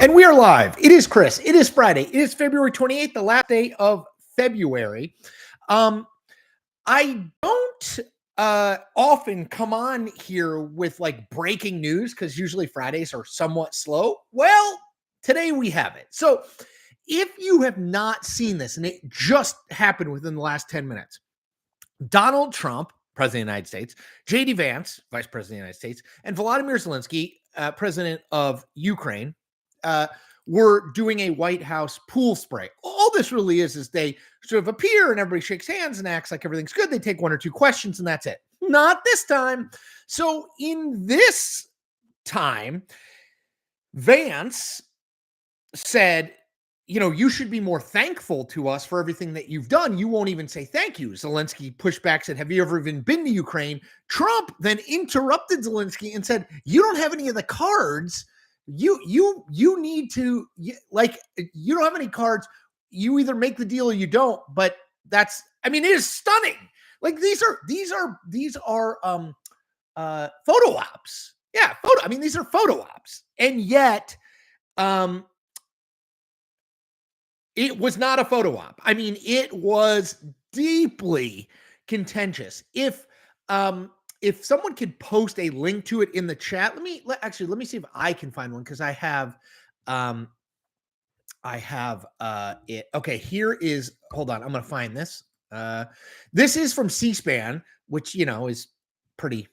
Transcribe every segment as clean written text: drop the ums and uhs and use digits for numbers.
And we are live. It is Chris. It is Friday. It is February 28th, the last day of February. I don't often come on here with like breaking news because usually Fridays are somewhat slow. Well, today we have it. So if you have not seen this, and it just happened within the last 10 minutes, Donald Trump, President of the United States, J.D. Vance, Vice President of the United States, and Volodymyr Zelensky, President of Ukraine, were doing a White House pool spray. All this really is they sort of appear and everybody shakes hands and acts like everything's good. They take one or two questions and that's it. Not this time. So in this time, Vance said, you know, you should be more thankful to us for everything that you've done. You won't even say thank you. Zelensky pushed back, said, have you ever even been to Ukraine? Trump then interrupted Zelensky and said, you don't have any of the cards. You need to, like, you don't have any cards. You either make the deal or you don't. But that's, I mean, it is stunning. Like these are photo ops. Yeah, I mean, these are photo ops. And yet, it was not a photo op. I mean, it was deeply contentious. If someone could post a link to it in the chat, let me see if I can find one because I have it. Okay, here is. Hold on, I'm gonna find this. This is from C-SPAN, which you know is pretty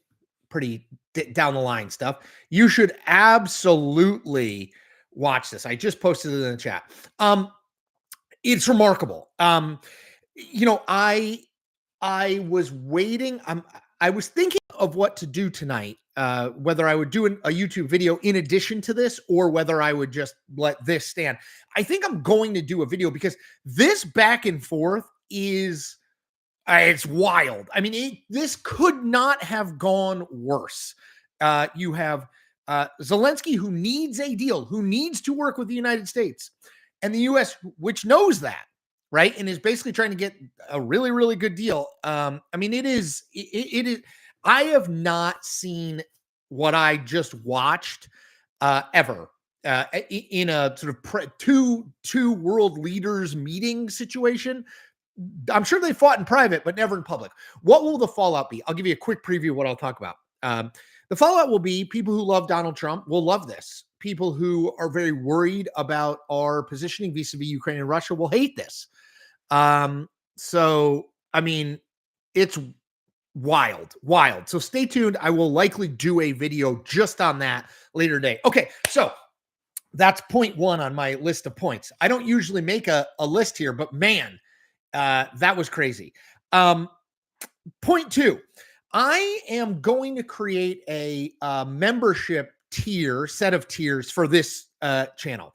down the line stuff. You should absolutely watch this. I just posted it in the chat. It's remarkable. You know, I was waiting. I was thinking of what to do tonight, whether I would do a YouTube video in addition to this or whether I would just let this stand. I think I'm going to do a video because this back and forth is, it's wild. I mean, this could not have gone worse. You have Zelensky, who needs a deal, who needs to work with the United States, and the U.S., which knows that, right, and is basically trying to get a really, really good deal. I mean, it is. I have not seen what I just watched ever in a sort of two world leaders meeting situation. I'm sure they fought in private, but never in public. What will the fallout be? I'll give you a quick preview of what I'll talk about. The fallout will be people who love Donald Trump will love this. People who are very worried about our positioning vis-a-vis Ukraine and Russia will hate this. So, I mean, it's wild. So stay tuned. I will likely do a video just on that later today. Okay, so that's point one on my list of points. I don't usually make a list here, but man, that was crazy. Point two, I am going to create a membership set of tiers for this channel.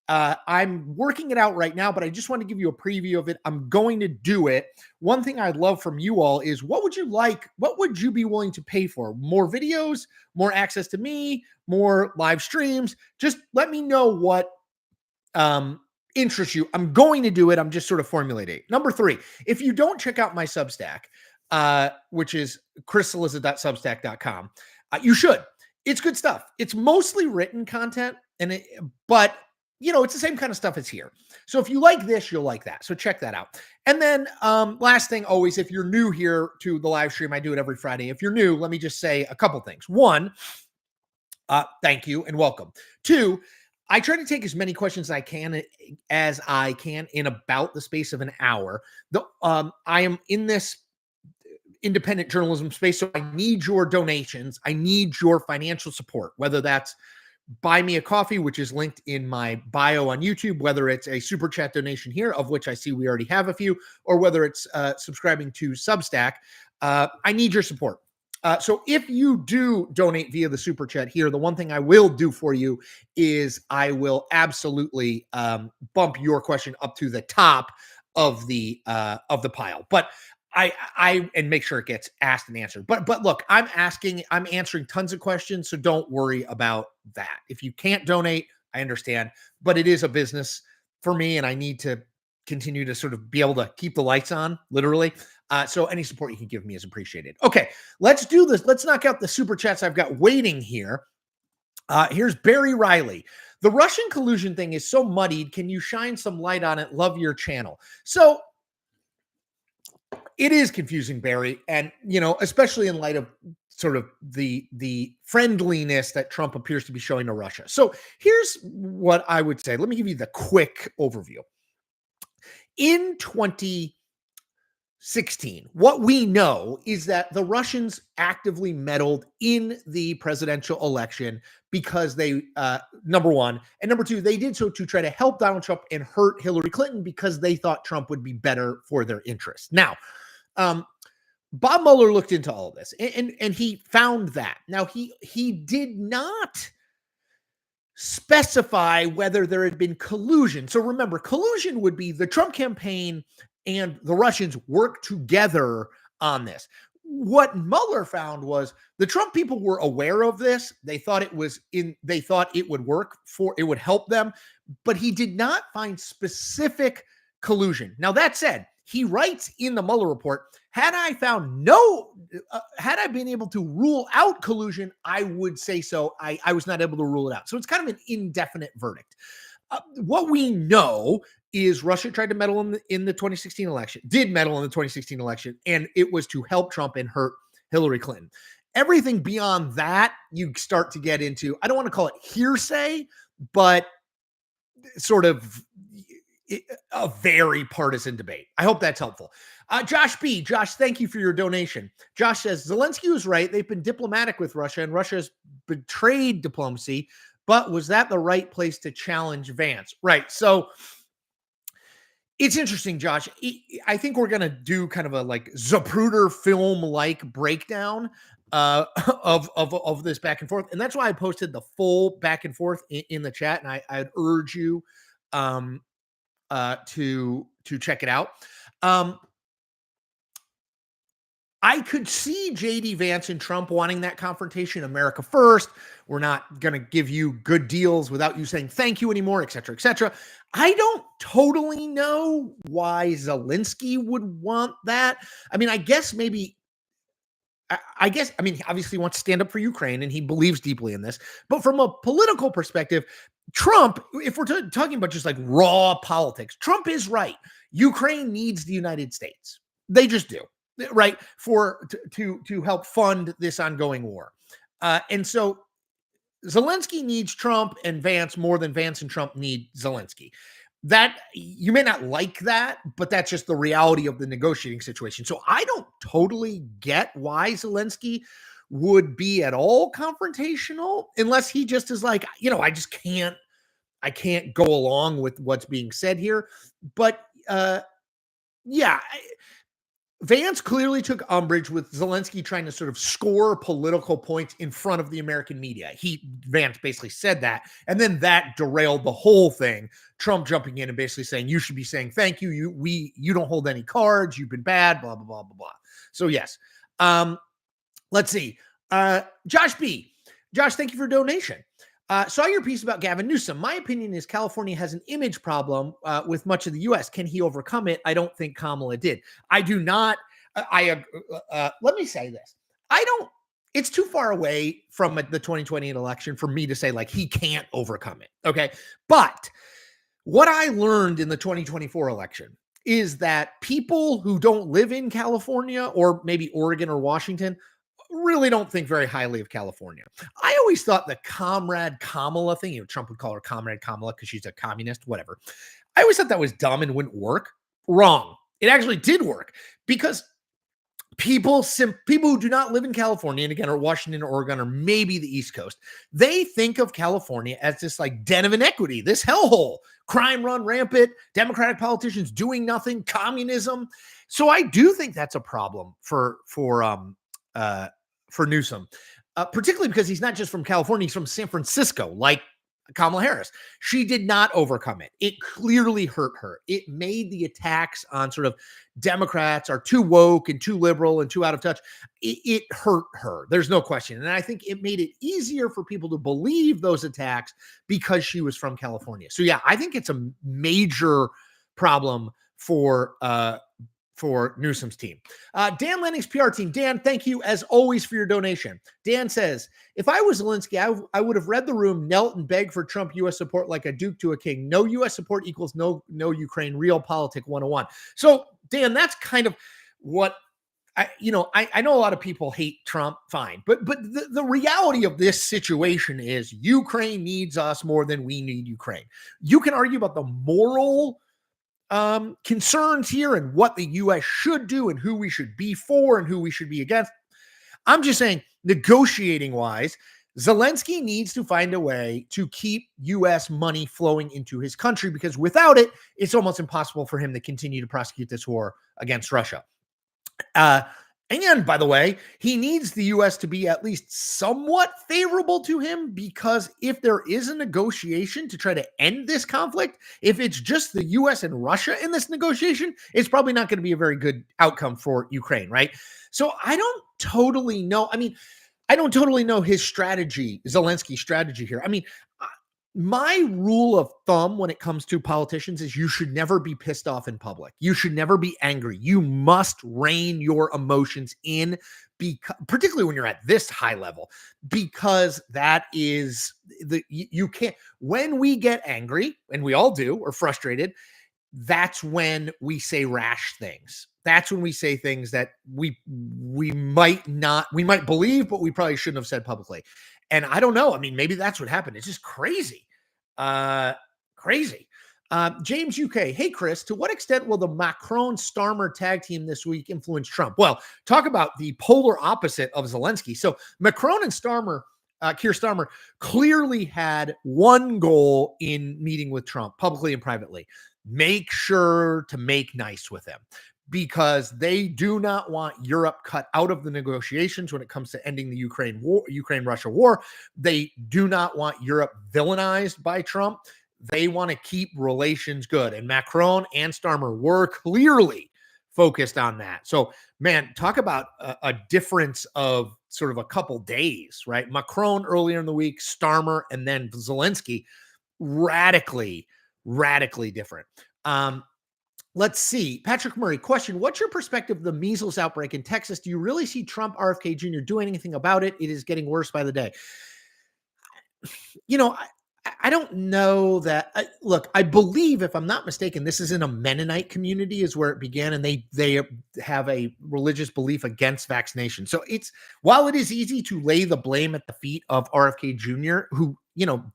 I'm working it out right now, but I just want to give you a preview of it. I'm going to do it. One thing I'd love from you all is what would you like? What would you be willing to pay for? More videos, more access to me, more live streams? Just let me know what interests you. I'm going to do it. I'm just sort of formulating. Number three, if you don't check out my Substack, which is chriscillizza.substack.com, you should. It's good stuff. It's mostly written content, but you know, it's the same kind of stuff as here. So if you like this, you'll like that. So check that out. And then last thing, always, if you're new here to the live stream, I do it every Friday. If you're new, let me just say a couple things. One, thank you and welcome. Two, I try to take as many questions as I can in about the space of an hour. I am in this independent journalism space, so I need your donations. I need your financial support, whether that's buy me a coffee, which is linked in my bio on YouTube, whether it's a super chat donation here, of which I see we already have a few, or whether it's subscribing to Substack. I need your support. So if you do donate via the super chat here, the one thing I will do for you is I will absolutely bump your question up to the top of the pile. But I and make sure it gets asked and answered. But look, I'm answering tons of questions, so don't worry about that. If you can't donate, I understand, but it is a business for me, and I need to continue to sort of be able to keep the lights on, literally. So any support you can give me is appreciated. Okay, let's do this. Let's knock out the super chats I've got waiting here. Here's Barry Riley. The Russian collusion thing is so muddied. Can you shine some light on it? Love your channel. So it is confusing, Barry, and especially in light of sort of the friendliness that Trump appears to be showing to Russia. So here's what I would say. Let me give you the quick overview. In 2016, what we know is that the Russians actively meddled in the presidential election because they, number one, and number two, they did so to try to help Donald Trump and hurt Hillary Clinton because they thought Trump would be better for their interests. Now, Bob Mueller looked into all of this and he found that. Now, he did not specify whether there had been collusion. So remember, collusion would be the Trump campaign and the Russians work together on this. What Mueller found was the Trump people were aware of this. They thought it would work it would help them, but he did not find specific collusion. Now, that said, he writes in the Mueller report, had I been able to rule out collusion, I would say so. I was not able to rule it out. So it's kind of an indefinite verdict. What we know is Russia tried to meddle in the 2016 election, did meddle in the 2016 election, and it was to help Trump and hurt Hillary Clinton. Everything beyond that, you start to get into, I don't want to call it hearsay, but sort of a very partisan debate. I hope that's helpful. Josh B. Josh, thank you for your donation. Josh says, Zelensky was right. They've been diplomatic with Russia, and Russia has betrayed diplomacy. But was that the right place to challenge Vance? Right. So it's interesting, Josh. I think we're going to do kind of a like Zapruder film-like breakdown of this back and forth. And that's why I posted the full back and forth in the chat. And I'd urge you to check it out. I could see JD Vance and Trump wanting that confrontation. America first. We're not going to give you good deals without you saying thank you anymore, et cetera, et cetera. I don't totally know why Zelensky would want that. I mean, obviously he wants to stand up for Ukraine and he believes deeply in this. But from a political perspective, Trump, if we're talking about just like raw politics, Trump is right. Ukraine needs the United States. They just do, right? To help fund this ongoing war. And so Zelensky needs Trump and Vance more than Vance and Trump need Zelensky. That you may not like that, but that's just the reality of the negotiating situation. So I don't totally get why Zelensky would be at all confrontational unless he just is like, I can't go along with what's being said here. But Vance clearly took umbrage with Zelensky trying to sort of score political points in front of the American media. Vance basically said that, and then that derailed the whole thing. Trump jumping in and basically saying, you should be saying thank you. You don't hold any cards. You've been bad, blah, blah, blah, blah, blah. So yes. Let's see. Josh B. Josh, thank you for donation. Saw your piece about Gavin Newsom. My opinion is California has an image problem with much of the U.S. Can he overcome it? I don't think Kamala did. I do not. Let me say this. It's too far away from the 2020 election for me to say like he can't overcome it. Okay. But what I learned in the 2024 election is that people who don't live in California or maybe Oregon or Washington really don't think very highly of California. I always thought the Comrade Kamala thing, Trump would call her Comrade Kamala because she's a communist, whatever. I always thought that was dumb and wouldn't work. Wrong. It actually did work because people who do not live in California, and again, or Washington or Oregon, or maybe the East Coast, they think of California as this like den of inequity, this hellhole, crime run rampant, Democratic politicians doing nothing, communism. So I do think that's a problem for Newsom, particularly because he's not just from California, he's from San Francisco, like Kamala Harris. She did not overcome it. It clearly hurt her. It made the attacks on sort of Democrats are too woke and too liberal and too out of touch. It hurt her. There's no question. And I think it made it easier for people to believe those attacks because she was from California. So yeah, I think it's a major problem for for Newsom's team. Dan Lenning's PR team. Dan, thank you as always for your donation. Dan says, if I was Zelensky, I would have read the room, knelt and begged for Trump U.S. support like a duke to a king. No U.S. support equals no Ukraine. Realpolitik 101. So, Dan, that's kind of what I know a lot of people hate Trump, fine. But the reality of this situation is Ukraine needs us more than we need Ukraine. You can argue about the moral concerns here and what the U.S. should do and who we should be for and who we should be against. I'm just saying, negotiating wise, Zelensky needs to find a way to keep U.S. money flowing into his country, because without it, it's almost impossible for him to continue to prosecute this war against Russia. And by the way, he needs the U.S. to be at least somewhat favorable to him, because if there is a negotiation to try to end this conflict, if it's just the U.S. and Russia in this negotiation, it's probably not going to be a very good outcome for Ukraine, right? So I don't totally know. I mean, I don't totally know his strategy, Zelensky's strategy here. I mean, my rule of thumb when it comes to politicians is you should never be pissed off in public. You should never be angry. You must rein your emotions in, particularly when you're at this high level, because that is you can't. When we get angry, and we all do, or frustrated, that's when we say rash things. That's when we say things that we might believe, but we probably shouldn't have said publicly. And I don't know. I mean, maybe that's what happened. It's just crazy. Crazy. James UK. Hey, Chris, to what extent will the Macron-Starmer tag team this week influence Trump? Well, talk about the polar opposite of Zelensky. So Macron and Starmer, Keir Starmer, clearly had one goal in meeting with Trump publicly and privately: make sure to make nice with him, because they do not want Europe cut out of the negotiations when it comes to ending the Ukraine-Russia war. They do not want Europe villainized by Trump. They want to keep relations good. And Macron and Starmer were clearly focused on that. So, man, talk about a difference of sort of a couple days, right? Macron earlier in the week, Starmer, and then Zelensky, radically different. Let's see. Patrick Murray, question: what's your perspective of the measles outbreak in Texas? Do you really see Trump RFK Jr. doing anything about it? It is getting worse by the day. I don't know that. Look, I believe, if I'm not mistaken, this is in a Mennonite community is where it began, and they have a religious belief against vaccination. So while it is easy to lay the blame at the feet of RFK Jr., who,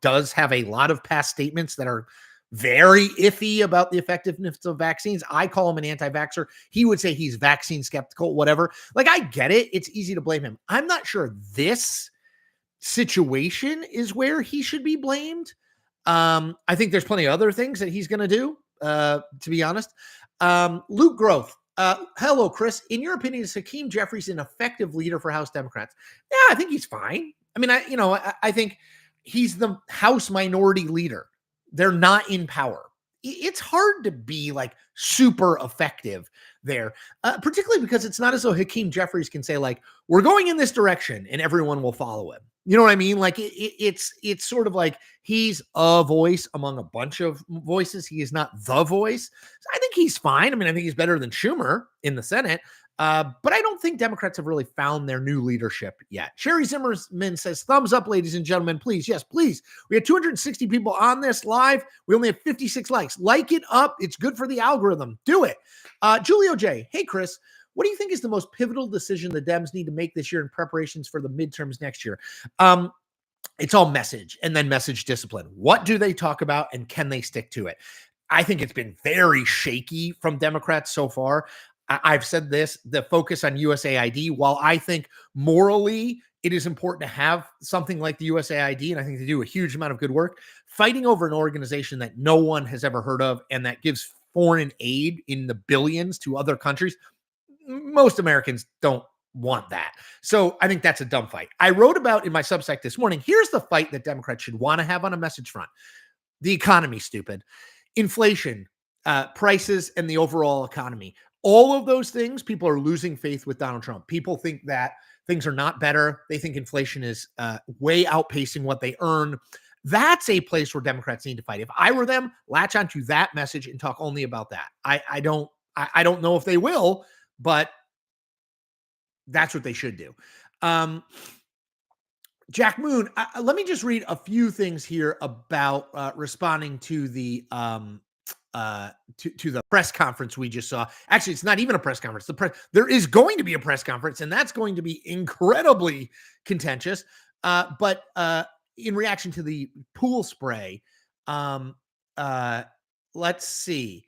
does have a lot of past statements that are very iffy about the effectiveness of vaccines. I call him an anti-vaxxer. He would say he's vaccine skeptical, whatever. Like, I get it. It's easy to blame him. I'm not sure this situation is where he should be blamed. I think there's plenty of other things that he's going to do, to be honest. Luke Growth. Hello, Chris. In your opinion, is Hakeem Jeffries an effective leader for House Democrats? Yeah, I think he's fine. I mean, I think he's the House minority leader. They're not in power. It's hard to be like super effective there, particularly because it's not as though Hakeem Jeffries can say, like, we're going in this direction and everyone will follow him. You know what I mean? Like, it's sort of like he's a voice among a bunch of voices. He is not the voice. So I think he's fine. I mean, I think he's better than Schumer in the Senate. But I don't think Democrats have really found their new leadership yet. Sherry Zimmerman says, thumbs up, ladies and gentlemen, please. Yes, please. We had 260 people on this live. We only have 56 likes. Like it up. It's good for the algorithm. Do it. Julio J. Hey, Chris, what do you think is the most pivotal decision the Dems need to make this year in preparations for the midterms next year? It's all message and then message discipline. What do they talk about and can they stick to it? I think it's been very shaky from Democrats so far. I've said this, the focus on USAID, while I think morally it is important to have something like the USAID, and I think they do a huge amount of good work, fighting over an organization that no one has ever heard of and that gives foreign aid in the billions to other countries, most Americans don't want that. So I think that's a dumb fight. I wrote about in my Substack this morning, here's the fight that Democrats should want to have on a message front. The economy, stupid. Inflation, prices, and the overall economy. All of those things, people are losing faith with Donald Trump. People think that things are not better. They think inflation is way outpacing what they earn. That's a place where Democrats need to fight. If I were them, latch onto that message and talk only about that. I don't I don't know if they will, but that's what they should do. Jack Moon, let me just read a few things here about responding to the to the press conference we just saw. Actually, it's not even a press conference. There is going to be a press conference, and that's going to be incredibly contentious. But in reaction to the pool spray, um, let's see.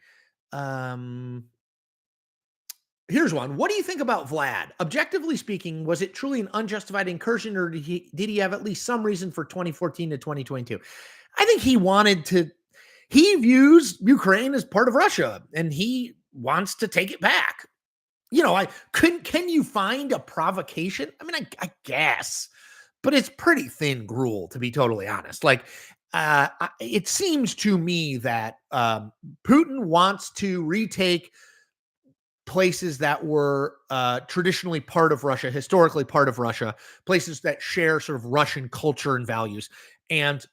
Here's one. What do you think about Vlad? Objectively speaking, was it truly an unjustified incursion, or did he have at least some reason for 2014 to 2022? I think he wanted to. He views Ukraine as part of Russia, and he wants to take it back. Can you find a provocation? I mean, I guess, but it's pretty thin gruel, to be totally honest. Like, it seems to me that Putin wants to retake places that were traditionally part of Russia, historically part of Russia, places that share sort of Russian culture and values. And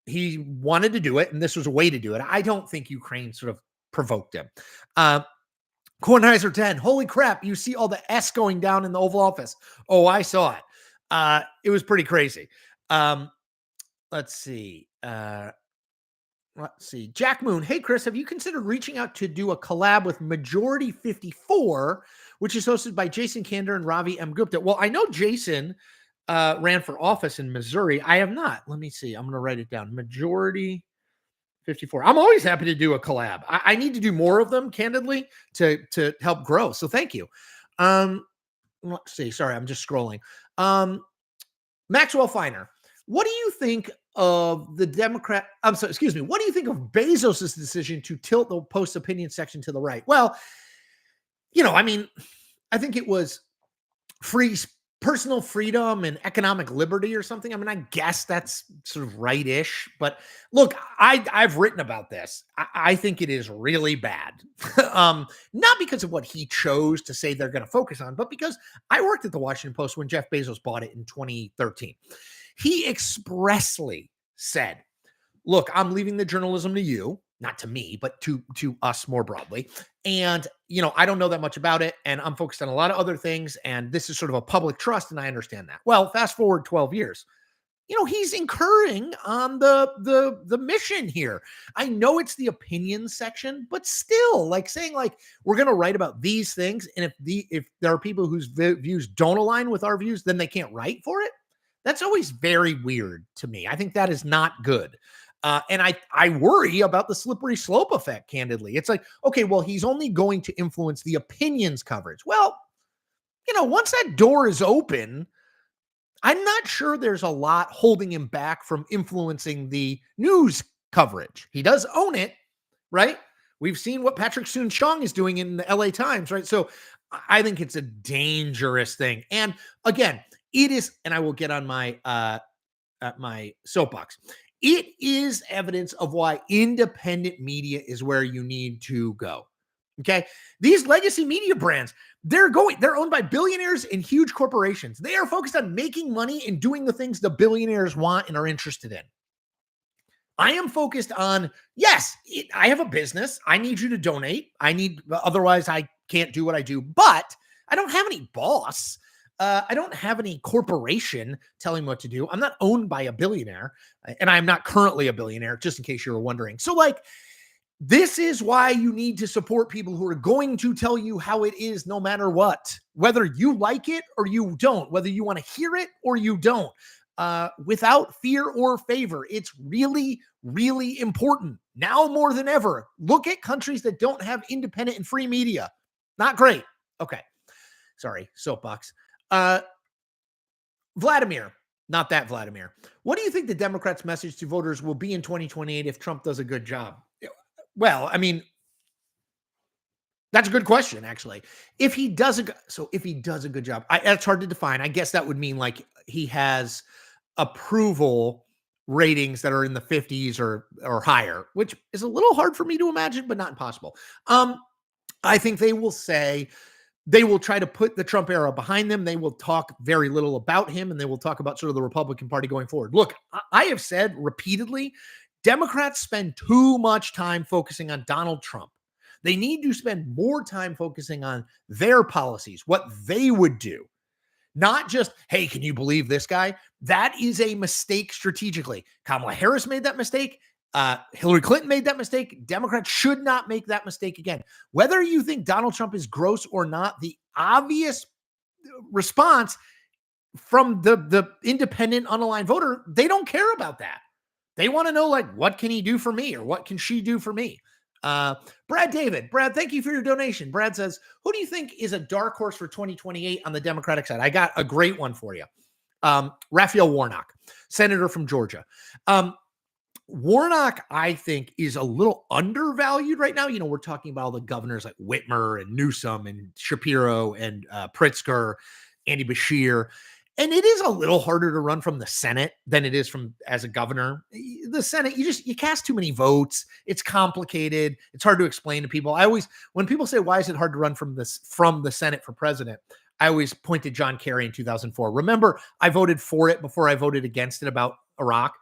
he wanted to do it, and this was a way to do it. I don't think Ukraine sort of provoked him. Kornheiser 10, holy crap, you see all the S going down in the Oval Office. Oh, I saw it. It was pretty crazy. Let's see. Jack Moon. Hey, Chris, have you considered reaching out to do a collab with Majority 54, which is hosted by Jason Kander and Ravi M. Gupta? Well, I know Jason ran for office in Missouri. I have not. Let me see. I'm going to write it down. Majority 54. I'm always happy to do a collab. I need to do more of them, candidly, to help grow. So thank you. Let's see. Sorry, I'm just scrolling. Maxwell Finer. What do you think of the Democrat? What do you think of Bezos's decision to tilt the post opinion section to the right? Well, I think it was personal freedom and economic liberty or something. I mean, I guess that's sort of right-ish. But look, I've written about this. I think it is really bad. Not because of what he chose to say they're going to focus on, but because I worked at the Washington Post when Jeff Bezos bought it in 2013. He expressly said, look, I'm leaving the journalism to you, not to me, but to us more broadly. And, I don't know that much about it, and I'm focused on a lot of other things, and this is sort of a public trust, and I understand that. Well, fast forward 12 years. He's incurring on the mission here. I know it's the opinion section, but still, like saying like we're going to write about these things, and if there are people whose views don't align with our views, then they can't write for it. That's always very weird to me. I think that is not good. And I worry about the slippery slope effect, candidly. It's like, okay, well, he's only going to influence the opinions coverage. Well, once that door is open, I'm not sure there's a lot holding him back from influencing the news coverage. He does own it, right? We've seen what Patrick Soon-Shiong is doing in the LA Times, right? So I think it's a dangerous thing. And again, it is, and I will get on my my soapbox. It is evidence of why independent media is where you need to go. Okay. These legacy media brands, they're owned by billionaires and huge corporations. They are focused on making money and doing the things the billionaires want and are interested in. I am focused on, yes, I have a business. I need you to donate. Otherwise I can't do what I do, but I don't have any boss. I don't have any corporation telling me what to do. I'm not owned by a billionaire, and I'm not currently a billionaire, just in case you were wondering. So this is why you need to support people who are going to tell you how it is no matter what, whether you like it or you don't, whether you want to hear it or you don't, without fear or favor. It's really, really important now more than ever. Look at countries that don't have independent and free media. Not great. Okay. Sorry, soapbox. Vladimir, not that Vladimir. What do you think the Democrats' message to voters will be in 2028 if Trump does a good job? Well, I mean, that's a good question, actually. If he does a good job, that's hard to define. I guess that would mean like he has approval ratings that are in the 50s or higher, which is a little hard for me to imagine, but not impossible. I think they will try to put the Trump era behind them. They will talk very little about him, and they will talk about sort of the Republican Party going forward. Look, I have said repeatedly, Democrats spend too much time focusing on Donald Trump. They need to spend more time focusing on their policies, what they would do. Not just, hey, can you believe this guy? That is a mistake strategically. Kamala Harris made that mistake. Hillary Clinton made that mistake. Democrats should not make that mistake again. Whether you think Donald Trump is gross or not, the obvious response from the independent, unaligned voter, they don't care about that. They want to know, like, what can he do for me or what can she do for me? Brad David, thank you for your donation. Brad says, who do you think is a dark horse for 2028 on the Democratic side? I got a great one for you. Raphael Warnock, senator from Georgia. Warnock, I think, is a little undervalued right now. You know, we're talking about all the governors like Whitmer and Newsom and Shapiro and Pritzker, Andy Beshear. And it is a little harder to run from the Senate than it is from as a governor. The Senate, you cast too many votes. It's complicated. It's hard to explain to people. When people say, why is it hard to run from the Senate for president? I always point to John Kerry in 2004. Remember, I voted for it before I voted against it about Iraq.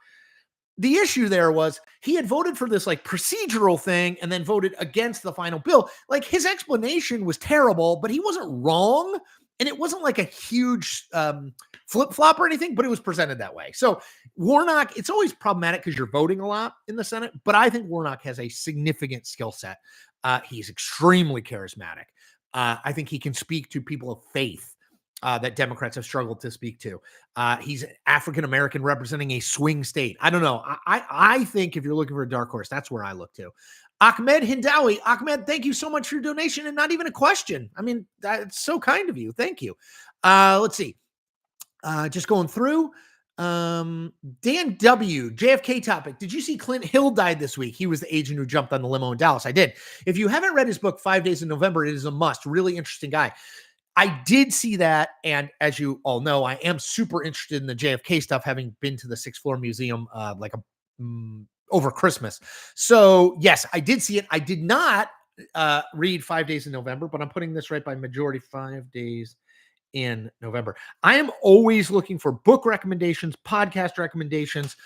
The issue there was he had voted for this like procedural thing and then voted against the final bill. Like his explanation was terrible, but he wasn't wrong. And it wasn't like a huge flip-flop or anything, but it was presented that way. So Warnock, it's always problematic because you're voting a lot in the Senate, but I think Warnock has a significant skill set. He's extremely charismatic. I think he can speak to people of faith that Democrats have struggled to speak to. He's African-American representing a swing state. I don't know. I think if you're looking for a dark horse, that's where I look to. Ahmed Hindawi. Ahmed, thank you so much for your donation and not even a question. I mean, that's so kind of you. Thank you. Let's see. Just going through. Dan W. JFK topic. Did you see Clint Hill died this week? He was the agent who jumped on the limo in Dallas. I did. If you haven't read his book, 5 Days in November, it is a must. Really interesting guy. I did see that. And as you all know, I am super interested in the JFK stuff, having been to the 6th floor museum over Christmas. So yes, I did see it. I did not read 5 Days in November, but I'm putting this right by majority, 5 Days in November. I am always looking for book recommendations, podcast recommendations,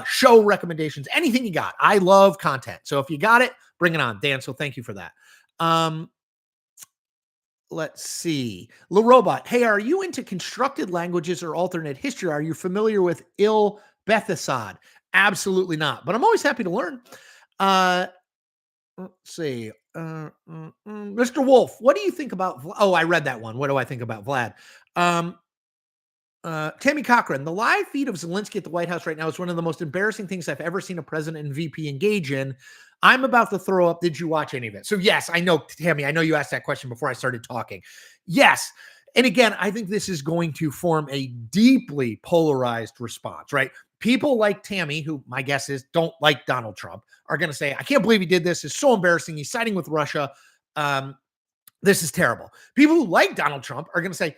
show recommendations, anything you got. I love content. So if you got it, bring it on, Dan. So thank you for that. Let's see. La Robot. Hey, are you into constructed languages or alternate history? Are you familiar with Il Bethesad? Absolutely not, but I'm always happy to learn. Let's see. Mr. Wolf, what do you think about, I read that one. What do I think about Vlad? Tammy Cochran, the live feed of Zelensky at the White House right now is one of the most embarrassing things I've ever seen a president and VP engage in. I'm about to throw up. Did you watch any of it? So yes, I know, Tammy, I know you asked that question before I started talking. Yes. And again, I think this is going to form a deeply polarized response, right? People like Tammy, who my guess is don't like Donald Trump, are going to say, I can't believe he did this. It's so embarrassing. He's siding with Russia. This is terrible. People who like Donald Trump are going to say,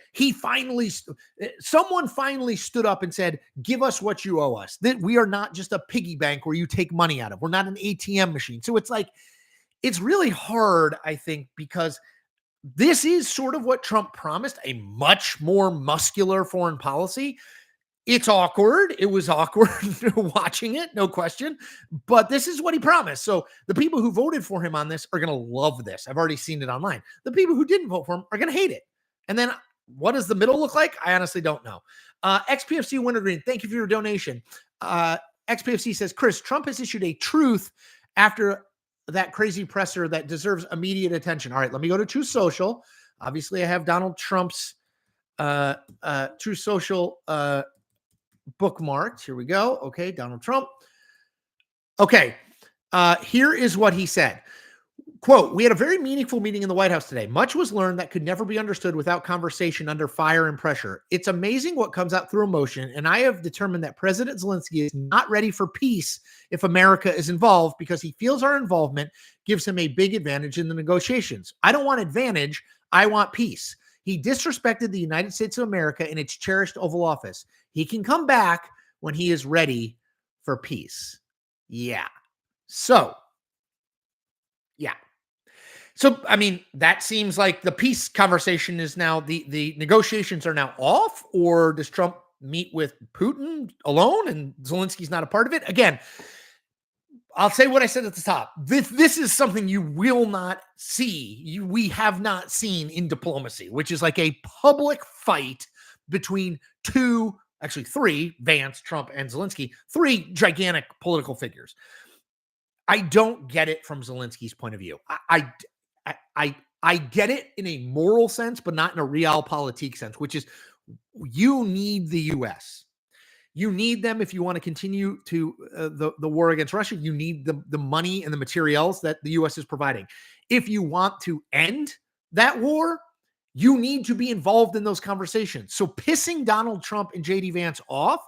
someone finally stood up and said, give us what you owe us. That we are not just a piggy bank where you take money out of. We're not an ATM machine. So it's like, it's really hard, I think, because this is sort of what Trump promised, a much more muscular foreign policy. It's awkward. It was awkward watching it, no question. But this is what he promised. So the people who voted for him on this are going to love this. I've already seen it online. The people who didn't vote for him are going to hate it. And then what does the middle look like? I honestly don't know. XPFC Wintergreen, thank you for your donation. XPFC says, Chris, Trump has issued a truth after that crazy presser that deserves immediate attention. All right, let me go to Truth Social. Obviously, I have Donald Trump's Truth Social bookmarked. Here we go. Okay, Donald Trump. Okay, here is what he said. Quote, we had a very meaningful meeting in the White House today. Much was learned that could never be understood without conversation under fire and pressure. It's amazing what comes out through emotion, and I have determined that President Zelensky is not ready for peace if America is involved because he feels our involvement gives him a big advantage in the negotiations. I don't want advantage. I want peace. He disrespected the United States of America in its cherished Oval Office. He can come back when he is ready for peace. Yeah. So, I mean, that seems like the peace conversation is now, the negotiations are now off, or does Trump meet with Putin alone and Zelensky's not a part of it? Again, I'll say what I said at the top. This is something you will not see. We have not seen in diplomacy, which is like a public fight between actually three, Vance, Trump, and Zelensky, three gigantic political figures. I don't get it from Zelensky's point of view. I get it in a moral sense, but not in a realpolitik sense, which is you need the U.S. You need them if you want to continue to the war against Russia. You need the money and the materials that the U.S. is providing. If you want to end that war, you need to be involved in those conversations. So pissing Donald Trump and J.D. Vance off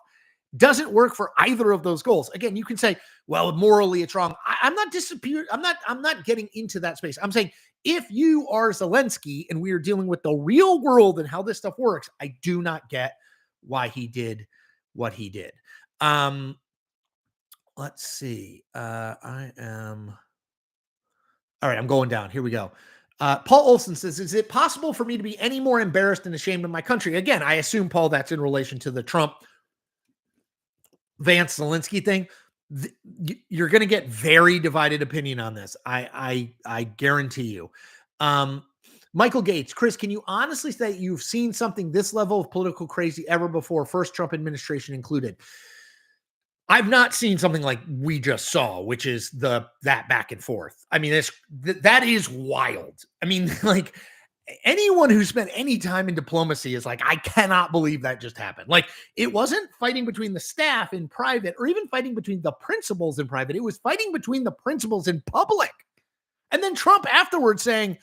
doesn't work for either of those goals. Again, you can say, well, morally it's wrong. I'm not disappearing. I'm not getting into that space. I'm saying if you are Zelensky and we are dealing with the real world and how this stuff works, I do not get why he did what he did. Let's see. All right, I'm going down. Here we go. Paul Olson says, is it possible for me to be any more embarrassed and ashamed of my country? Again, I assume, Paul, that's in relation to the Trump Vance Zelensky thing. You're going to get very divided opinion on this. I guarantee you. Michael Gates, Chris, can you honestly say you've seen something this level of political crazy ever before, first Trump administration included? I've not seen something like we just saw, which is that back and forth. I mean, that is wild. I mean, like anyone who spent any time in diplomacy is like, I cannot believe that just happened. Like it wasn't fighting between the staff in private or even fighting between the principals in private. It was fighting between the principals in public. And then Trump afterwards saying,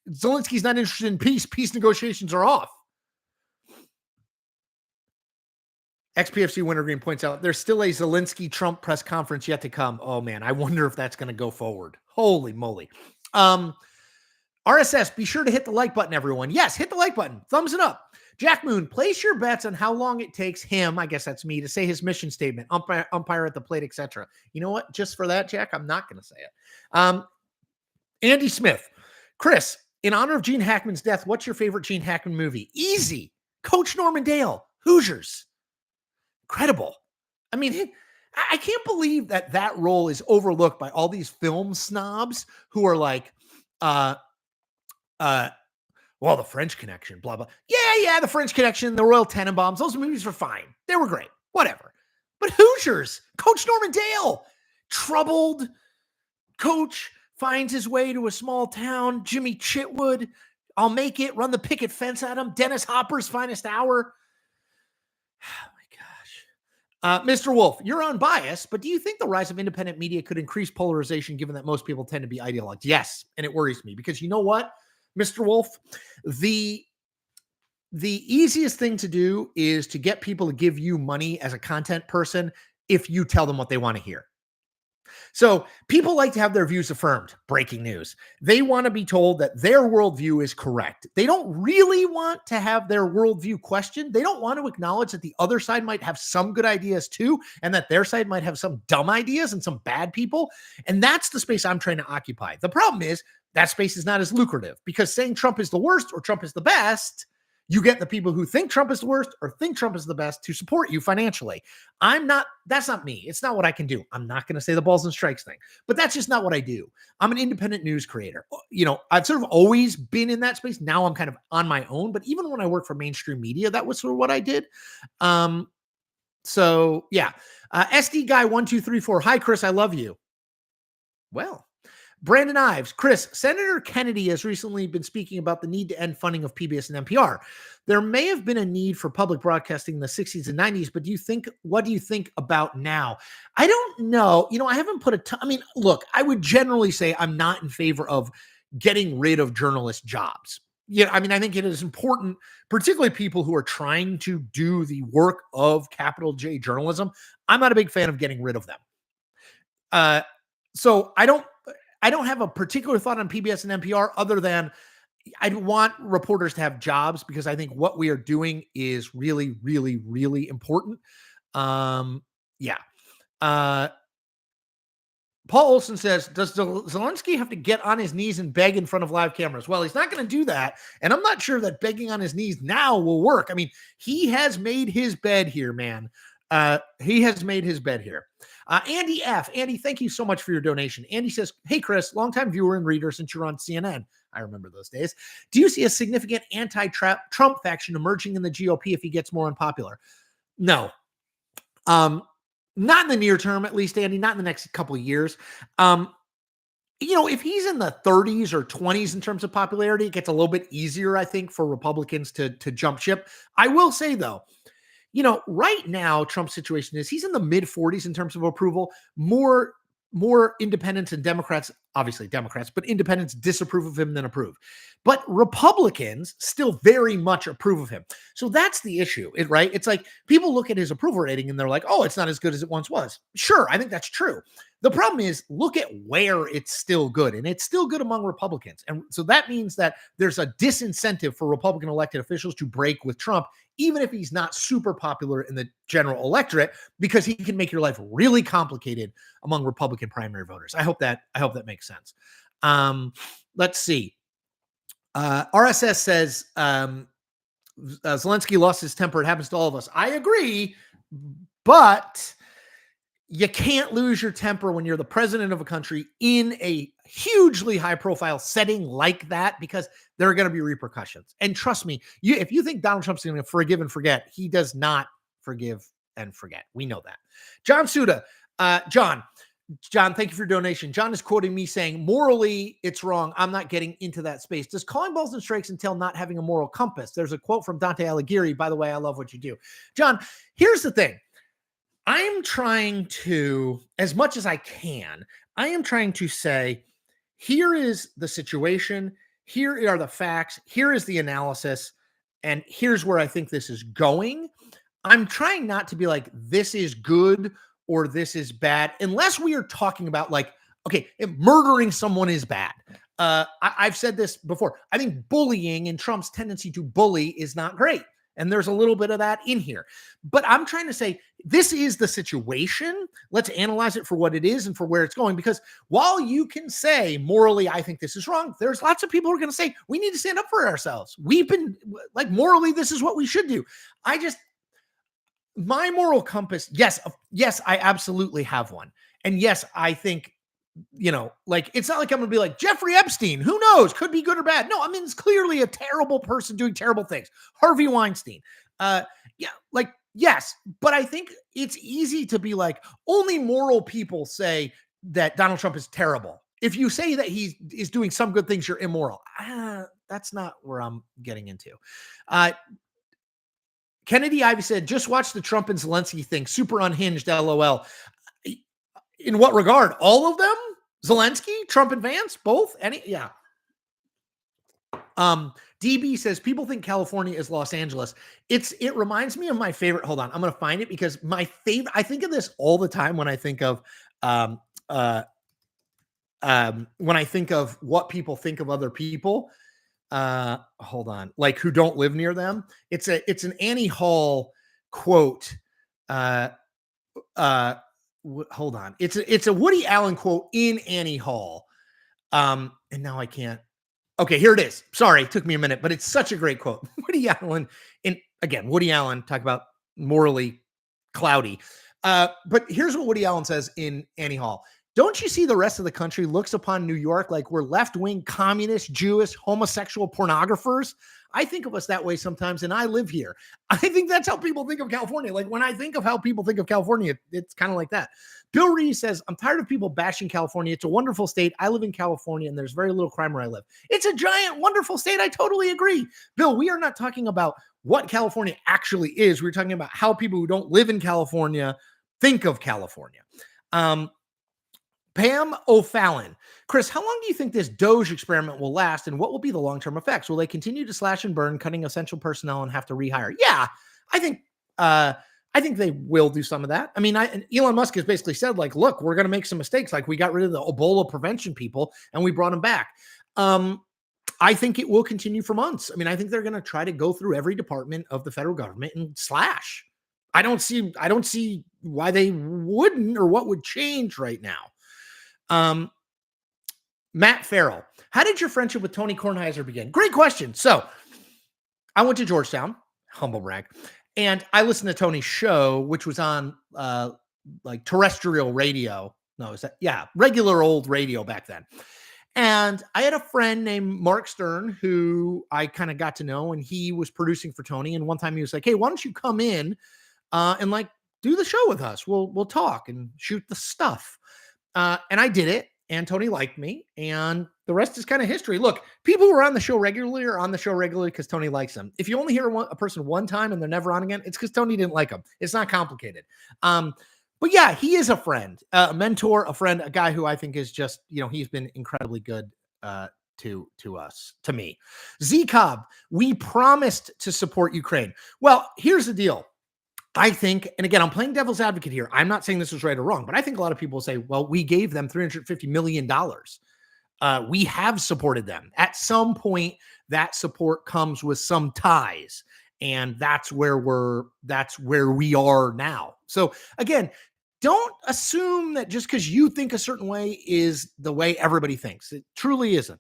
Zelensky's not interested in peace. Peace negotiations are off. XPFC Wintergreen points out there's still a Zelensky-Trump press conference yet to come. Oh, man, I wonder if that's going to go forward. Holy moly. RSS, be sure to hit the like button, everyone. Yes, hit the like button. Thumbs it up. Jack Moon, place your bets on how long it takes him, I guess that's me, to say his mission statement, umpire at the plate, etc. You know what? Just for that, Jack, I'm not going to say it. Andy Smith, Chris, in honor of Gene Hackman's death, what's your favorite Gene Hackman movie? Easy. Coach Norman Dale, Hoosiers. Incredible. I mean, I can't believe that role is overlooked by all these film snobs who are like, well, the French Connection, blah, blah. Yeah, the French Connection, the Royal Tenenbaums, those movies were fine. They were great. Whatever. But Hoosiers, Coach Norman Dale, troubled coach, finds his way to a small town. Jimmy Chitwood, I'll make it, run the picket fence at him. Dennis Hopper's finest hour. Mr. Wolf, you're unbiased, but do you think the rise of independent media could increase polarization given that most people tend to be ideologues? Yes, and it worries me because you know what, Mr. Wolf? The easiest thing to do is to get people to give you money as a content person if you tell them what they want to hear. So people like to have their views affirmed. Breaking news. They want to be told that their worldview is correct. They don't really want to have their worldview questioned. They don't want to acknowledge that the other side might have some good ideas too, and that their side might have some dumb ideas and some bad people. And that's the space I'm trying to occupy. The problem is that space is not as lucrative because saying Trump is the worst or Trump is the best, you get the people who think Trump is the worst or think Trump is the best to support you financially. That's not me. It's not what I can do. I'm not going to say the balls and strikes thing, but that's just not what I do. I'm an independent news creator. You know, I've sort of always been in that space. Now I'm kind of on my own, but even when I worked for mainstream media, that was sort of what I did. So yeah. SD guy 1234. Hi, Chris. I love you. Well, Brandon Ives, Chris, Senator Kennedy has recently been speaking about the need to end funding of PBS and NPR. There may have been a need for public broadcasting in the 60s and 90s, but what do you think about now? I don't know. You know, I haven't put look, I would generally say I'm not in favor of getting rid of journalist jobs. Yeah, I mean, I think it is important, particularly people who are trying to do the work of capital J journalism. I'm not a big fan of getting rid of them. So I don't have a particular thought on PBS and NPR other than I want reporters to have jobs because I think what we are doing is really, really, really important. Yeah. Paul Olson says, does Zelensky have to get on his knees and beg in front of live cameras? Well, he's not going to do that. And I'm not sure that begging on his knees now will work. I mean, he has made his bed here, man. He has made his bed here. Andy F. Andy, thank you so much for your donation. Andy says, hey, Chris, longtime viewer and reader since you're on CNN. I remember those days. Do you see a significant anti-Trump faction emerging in the GOP if he gets more unpopular? No. Not in the near term, at least, Andy, not in the next couple of years. If he's in the 30s or 20s in terms of popularity, it gets a little bit easier, I think, for Republicans to jump ship. I will say, though, right now, Trump's situation is he's in the mid 40s in terms of approval. More independents and Democrats, obviously Democrats, but independents disapprove of him than approve. But Republicans still very much approve of him. So that's the issue, right? It's like people look at his approval rating and they're like, oh, it's not as good as it once was. Sure, I think that's true. The problem is, look at where it's still good, and it's still good among Republicans. And so that means that there's a disincentive for Republican elected officials to break with Trump, even if he's not super popular in the general electorate, because he can make your life really complicated among Republican primary voters. I hope that makes sense. Let's see. RSS says Zelensky lost his temper. It happens to all of us. I agree, but you can't lose your temper when you're the president of a country in a hugely high-profile setting like that, because there are going to be repercussions. And trust me, if you think Donald Trump's going to forgive and forget, he does not forgive and forget. We know that. John Suda, John, thank you for your donation. John is quoting me saying, morally, it's wrong. I'm not getting into that space. Does calling balls and strikes entail not having a moral compass? There's a quote from Dante Alighieri. By the way, I love what you do. John, here's the thing. I am trying to, as much as I can, I am trying to say, here is the situation, here are the facts, here is the analysis, and here's where I think this is going. I'm trying not to be like, this is good or this is bad, unless we are talking about like, okay, murdering someone is bad. I've said this before. I think bullying and Trump's tendency to bully is not great. And there's a little bit of that in here. But I'm trying to say, this is the situation. Let's analyze it for what it is and for where it's going. Because while you can say, morally, I think this is wrong, there's lots of people who are going to say, we need to stand up for ourselves. We've been, like, morally, this is what we should do. My moral compass, yes, I absolutely have one. And yes, I think, it's not like I'm going to be like Jeffrey Epstein. Who knows? Could be good or bad. No, I mean, it's clearly a terrible person doing terrible things. Harvey Weinstein. Yes, but I think it's easy to be like, only moral people say that Donald Trump is terrible. If you say that he is doing some good things, you're immoral. That's not where I'm getting into. Kennedy Ivy said, just watch the Trump and Zelensky thing. Super unhinged, LOL. In what regard? All of them? Zelensky, Trump and Vance, both? Yeah. DB says, people think California is Los Angeles. It reminds me of my favorite. Hold on. I'm going to find it because my favorite, I think of this all the time when I think of, what people think of other people. Hold on. Like who don't live near them. It's an Annie Hall quote. Hold on. It's a Woody Allen quote in Annie Hall. And now I can't. Okay, here it is. Sorry, it took me a minute, but it's such a great quote. Woody Allen, Woody Allen, talk about morally cloudy. But here's what Woody Allen says in Annie Hall. Don't you see the rest of the country looks upon New York like we're left-wing communist, Jewish, homosexual pornographers? I think of us that way sometimes, and I live here. I think that's how people think of California. Like when I think of how people think of California, it's kind of like that. Bill Reed says, I'm tired of people bashing California. It's a wonderful state. I live in California, and there's very little crime where I live. It's a giant, wonderful state. I totally agree. Bill, we are not talking about what California actually is. We're talking about how people who don't live in California think of California. Pam O'Fallon. Chris, how long do you think this DOGE experiment will last, and what will be the long-term effects? Will they continue to slash and burn, cutting essential personnel and have to rehire? Yeah, I think they will do some of that. I mean, Elon Musk has basically said, like, look, we're going to make some mistakes. Like we got rid of the Ebola prevention people and we brought them back. I think it will continue for months. I mean, I think they're going to try to go through every department of the federal government and slash. I don't see why they wouldn't or what would change right now. Matt Farrell, how did your friendship with Tony Kornheiser begin? Great question. So I went to Georgetown, humble brag, And I listened to Tony's show, which was on like terrestrial radio. No, is that, yeah, regular old radio back then. And I had a friend named Mark Stern who I kind of got to know, and he was producing for Tony. And one time he was like, "Hey, why don't you come in and like do the show with us? We'll talk and shoot the stuff." And I did it, and Tony liked me, and the rest is kind of history. Look, people who are on the show regularly are on the show regularly because Tony likes them. If you only hear a person one time and they're never on again, it's because Tony didn't like them. It's not complicated. But yeah, he is a friend, a mentor, a friend, a guy who I think is just, he's been incredibly good to us, to me. Z Cobb, we promised to support Ukraine. Well, here's the deal. I think, and again, I'm playing devil's advocate here. I'm not saying this is right or wrong, but I think a lot of people say, well, we gave them $350 million. We have supported them. At some point, that support comes with some ties. And that's where we are now. So again, don't assume that just because you think a certain way is the way everybody thinks. It truly isn't.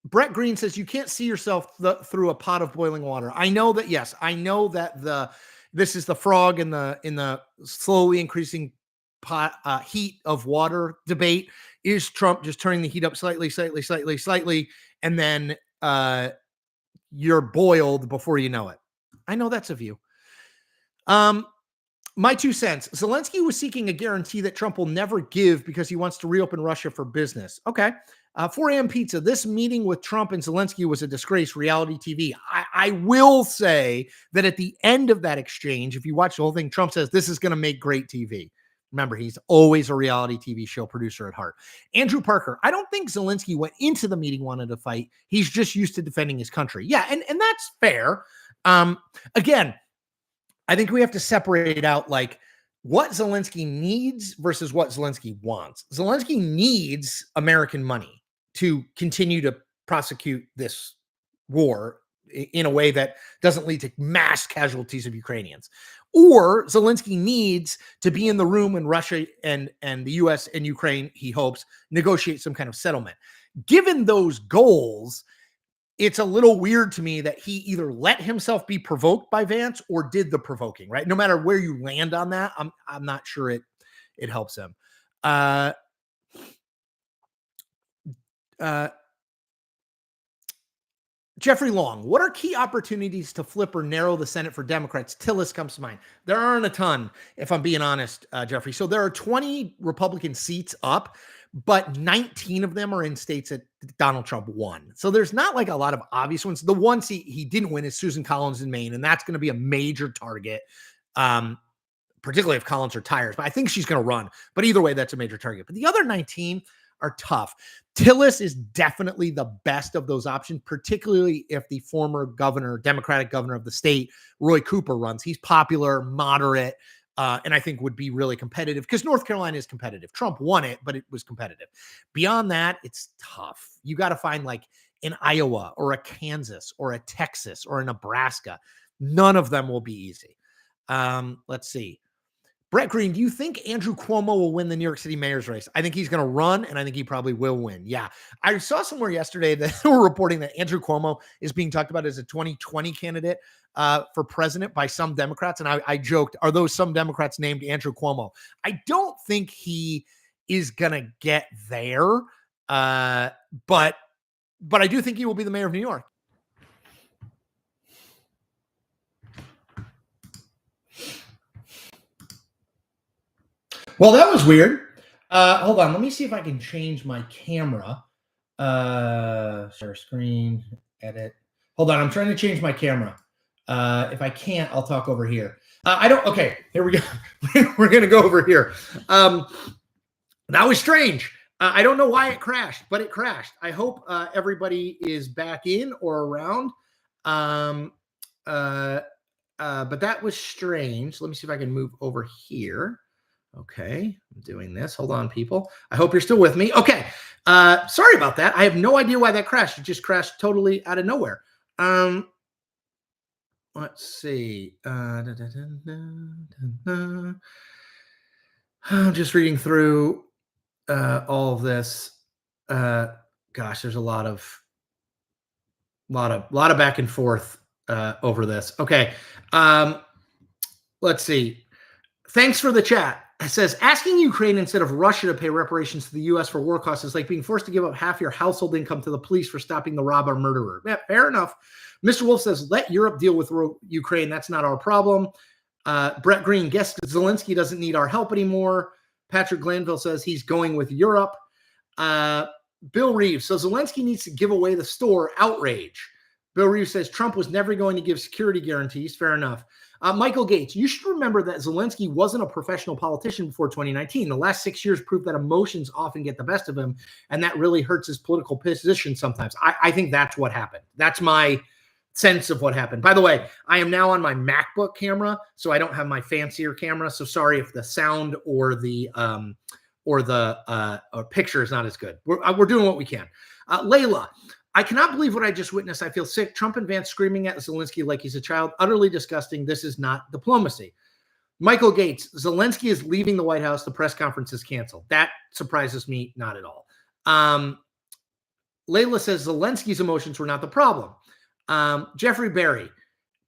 Brett Green says you can't see yourself through a pot of boiling water. I know that. Yes, I know that this is the frog in the slowly increasing pot heat of water debate. Is Trump just turning the heat up slightly, and then you're boiled before you know it? I know that's a view. My 2 cents. Zelensky was seeking a guarantee that Trump will never give because he wants to reopen Russia for business. Okay. 4 a.m. pizza. This meeting with Trump and Zelensky was a disgrace. Reality TV. I will say that at the end of that exchange, if you watch the whole thing, Trump says this is going to make great TV. Remember, he's always a reality TV show producer at heart. Andrew Parker. I don't think Zelensky went into the meeting wanting to fight. He's just used to defending his country. Yeah, and that's fair. Again, I think we have to separate out like what Zelensky needs versus what Zelensky wants. Zelensky needs American money to continue to prosecute this war in a way that doesn't lead to mass casualties of Ukrainians. Or Zelensky needs to be in the room when Russia and the US and Ukraine, he hopes, negotiate some kind of settlement. Given those goals, it's a little weird to me that he either let himself be provoked by Vance or did the provoking, right? No matter where you land on that, I'm not sure it helps him. Jeffrey Long, what are key opportunities to flip or narrow the Senate for Democrats? Tillis comes to mind. There aren't a ton, if I'm being honest, Jeffrey. So there are 20 Republican seats up, but 19 of them are in states that Donald Trump won. So there's not like a lot of obvious ones. The one seat he didn't win is Susan Collins in Maine, and that's going to be a major target, particularly if Collins retires. But I think she's going to run. But either way, that's a major target. But the other 19 are tough. Tillis is definitely the best of those options, particularly if the former governor, Democratic governor of the state, Roy Cooper, runs. He's popular, moderate, and I think would be really competitive because North Carolina is competitive. Trump won it, but it was competitive. Beyond that, it's tough. You got to find like an Iowa or a Kansas or a Texas or a Nebraska. None of them will be easy. Let's see. Brett Green, do you think Andrew Cuomo will win the New York City mayor's race? I think he's going to run, and I think he probably will win. Yeah. I saw somewhere yesterday that they were reporting that Andrew Cuomo is being talked about as a 2020 candidate for president by some Democrats. And I joked, are those some Democrats named Andrew Cuomo? I don't think he is going to get there, but I do think he will be the mayor of New York. Well, that was weird. Hold on. Let me see if I can change my camera. Share screen, edit. Hold on. I'm trying to change my camera. If I can't, I'll talk over here. Okay, here we go. We're going to go over here. That was strange. I don't know why it crashed, but it crashed. I hope everybody is back in or around. But that was strange. Let me see if I can move over here. Okay, I'm doing this. Hold on, people. I hope you're still with me. Okay, sorry about that. I have no idea why that crashed. It just crashed totally out of nowhere. Let's see. I'm just reading through all of this. Gosh, there's a lot of back and forth over this. Okay. Let's see. Thanks for the chat. It says, asking Ukraine instead of Russia to pay reparations to the U.S. for war costs is like being forced to give up half your household income to the police for stopping the robber murderer. Yeah, fair enough. Mr. Wolf says, let Europe deal with Ukraine. That's not our problem. Brett Green, guess Zelensky doesn't need our help anymore. Patrick Glanville says he's going with Europe. Bill Reeves, so Zelensky needs to give away the store. Outrage. Bill Reeves says Trump was never going to give security guarantees. Fair enough. Michael Gates, you should remember that Zelensky wasn't a professional politician before 2019. The last 6 years proved that emotions often get the best of him, and that really hurts his political position sometimes. I think that's what happened. That's my sense of what happened. By the way, I am now on my MacBook camera, so I don't have my fancier camera. So sorry if the sound or the picture is not as good. We're doing what we can. Layla, I cannot believe what I just witnessed. I feel sick. Trump and Vance screaming at Zelensky like he's a child. Utterly disgusting. This is not diplomacy. Michael Gates, Zelensky is leaving the White House. The press conference is canceled. That surprises me not at all. Layla says Zelensky's emotions were not the problem. Jeffrey Berry,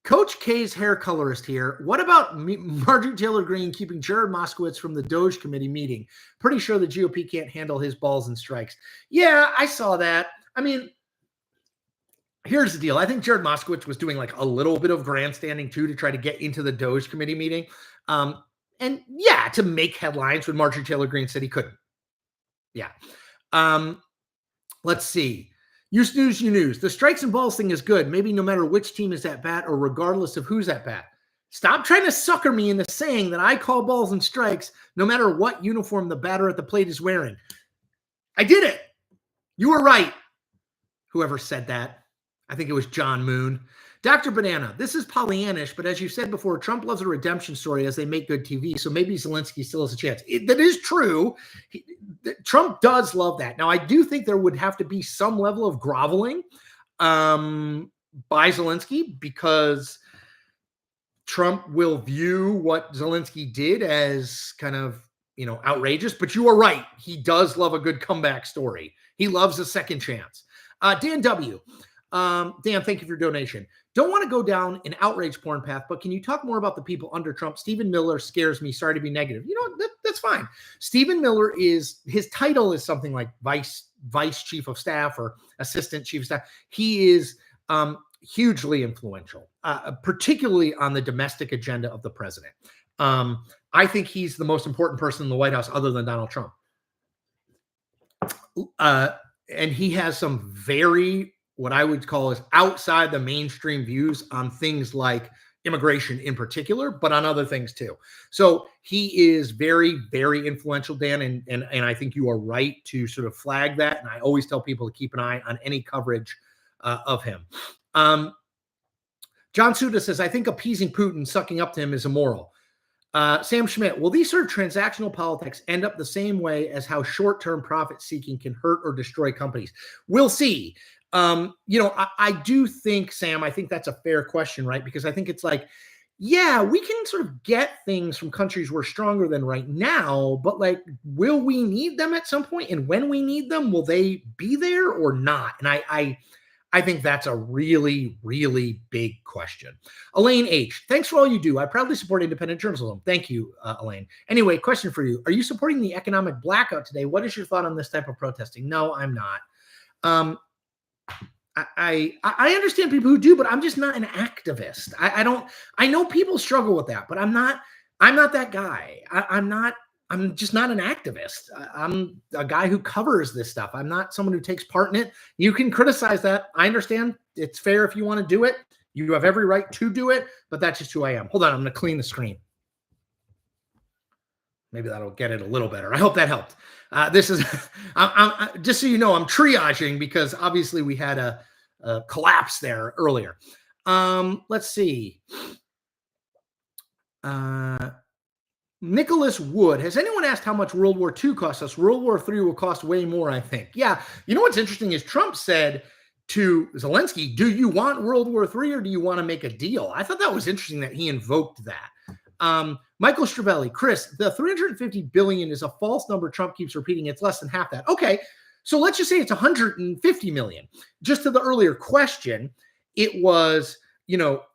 Coach K's hair colorist here. What about Marjorie Taylor Greene keeping Jared Moskowitz from the DOGE committee meeting? Pretty sure the GOP can't handle his balls and strikes. Yeah, I saw that. I mean, here's the deal. I think Jared Moskowitz was doing like a little bit of grandstanding too to try to get into the DOGE committee meeting. And yeah, to make headlines when Marjorie Taylor Greene said he couldn't. Yeah. Let's see. You snooze, you news. The strikes and balls thing is good. Maybe no matter which team is at bat or regardless of who's at bat. Stop trying to sucker me into saying that I call balls and strikes no matter what uniform the batter at the plate is wearing. I did it. You were right. Whoever said that. I think it was John Moon. Dr. Banana, this is Pollyannish, but as you said before, Trump loves a redemption story as they make good TV, so maybe Zelensky still has a chance. That is true. Trump does love that. Now, I do think there would have to be some level of groveling by Zelensky because Trump will view what Zelensky did as kind of, outrageous. But you are right. He does love a good comeback story. He loves a second chance. Dan W., Dan, thank you for your donation. Don't want to go down an outrage porn path, but can you talk more about the people under Trump? Stephen Miller scares me. Sorry to be negative. That's fine. Stephen Miller his title is something like vice chief of staff or assistant chief of staff. He is hugely influential, particularly on the domestic agenda of the president. I think he's the most important person in the White House other than Donald Trump. And he has some very, what I would call is outside the mainstream views on things like immigration in particular, but on other things too. So he is very, very influential, Dan, and I think you are right to sort of flag that. And I always tell people to keep an eye on any coverage of him. John Suda says, I think appeasing Putin, sucking up to him is immoral. Sam Schmidt, will these sort of transactional politics end up the same way as how short-term profit seeking can hurt or destroy companies? We'll see. I do think, Sam, I think that's a fair question, right? Because I think it's like, yeah, we can sort of get things from countries we're stronger than right now, but like, will we need them at some point? And when we need them, will they be there or not? And I think that's a really, really big question. Elaine H., thanks for all you do. I proudly support independent journalism. Thank you, Elaine. Anyway, question for you. Are you supporting the economic blackout today? What is your thought on this type of protesting? No, I'm not. I understand people who do, but I'm just not an activist. I know people struggle with that, but I'm not that guy. I'm just not an activist. I'm a guy who covers this stuff. I'm not someone who takes part in it. You can criticize that. I understand. It's fair if you want to do it. You have every right to do it, but that's just who I am. Hold on. I'm going to clean the screen. Maybe that'll get it a little better. I hope that helped. This is, I'm just so you know, I'm triaging because obviously we had a collapse there earlier. Let's see. Nicholas Wood, has anyone asked how much World War II cost us? World War III will cost way more, I think. Yeah. You know what's interesting is Trump said to Zelensky, do you want World War III or do you want to make a deal? I thought that was interesting that he invoked that. Michael Stravelli, Chris, the 350 billion is a false number. Trump keeps repeating it's less than half that. Okay. So let's just say it's 150 million. Just to the earlier question, it was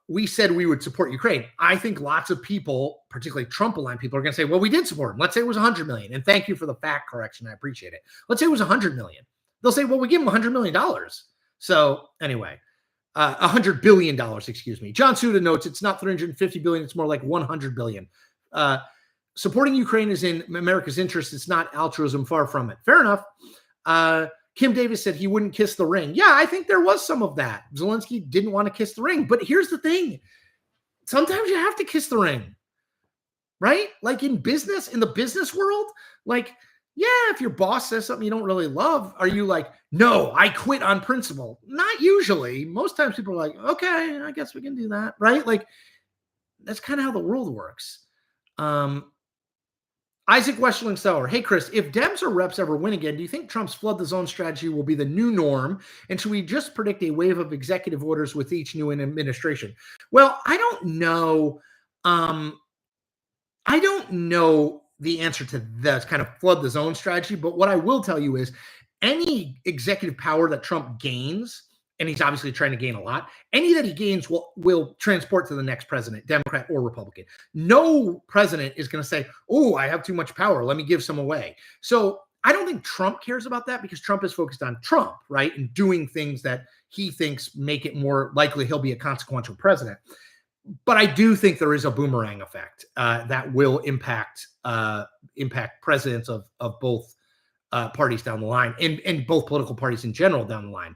we said we would support Ukraine. I think lots of people, particularly Trump-aligned people, are going to say, well, we did support him. Let's say it was 100 million. And thank you for the fact correction. I appreciate it. Let's say it was 100 million. They'll say, well, we give him $100 million. So anyway, $100 billion, excuse me. John Suda notes it's not 350 billion. It's more like 100 billion. Supporting Ukraine is in America's interest. It's not altruism, far from it. Fair enough. Kim Davis said he wouldn't kiss the ring. Yeah, I think there was some of that. Zelensky didn't want to kiss the ring. But here's the thing. Sometimes you have to kiss the ring, right? Like in the business world, like, yeah, if your boss says something you don't really love, are you like, no, I quit on principle? Not usually. Most times people are like, okay, I guess we can do that, right? Like, that's kind of how the world works. Isaac Westling Seller. Hey, Chris, if Dems or reps ever win again, do you think Trump's flood the zone strategy will be the new norm? And should we just predict a wave of executive orders with each new administration? Well, I don't know. I don't know the answer to this kind of flood the zone strategy. But what I will tell you is any executive power that Trump gains, and he's obviously trying to gain a lot, any that he gains will transport to the next president, Democrat or Republican. No president is going to say, oh, I have too much power, let me give some away. So I don't think Trump cares about that because Trump is focused on Trump, right? And doing things that he thinks make it more likely he'll be a consequential president. But I do think there is a boomerang effect that will impact presidents of both parties down the line and both political parties in general down the line.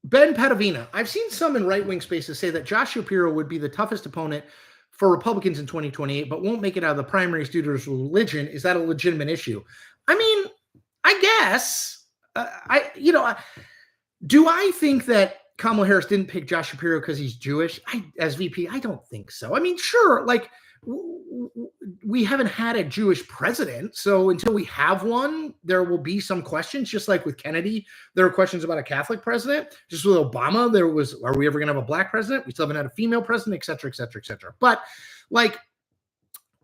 Ben Padavina, I've seen some in right-wing spaces say that Josh Shapiro would be the toughest opponent for Republicans in 2028, but won't make it out of the primaries due to his religion. Is that a legitimate issue? I mean, I guess. Do I think that Kamala Harris didn't pick Josh Shapiro because he's Jewish as VP? I don't think so. I mean, sure, like we haven't had a Jewish president. So until we have one, there will be some questions, just like with Kennedy, there were questions about a Catholic president. Just with Obama, there was, are we ever going to have a black president? We still haven't had a female president, et cetera, et cetera, et cetera. But like,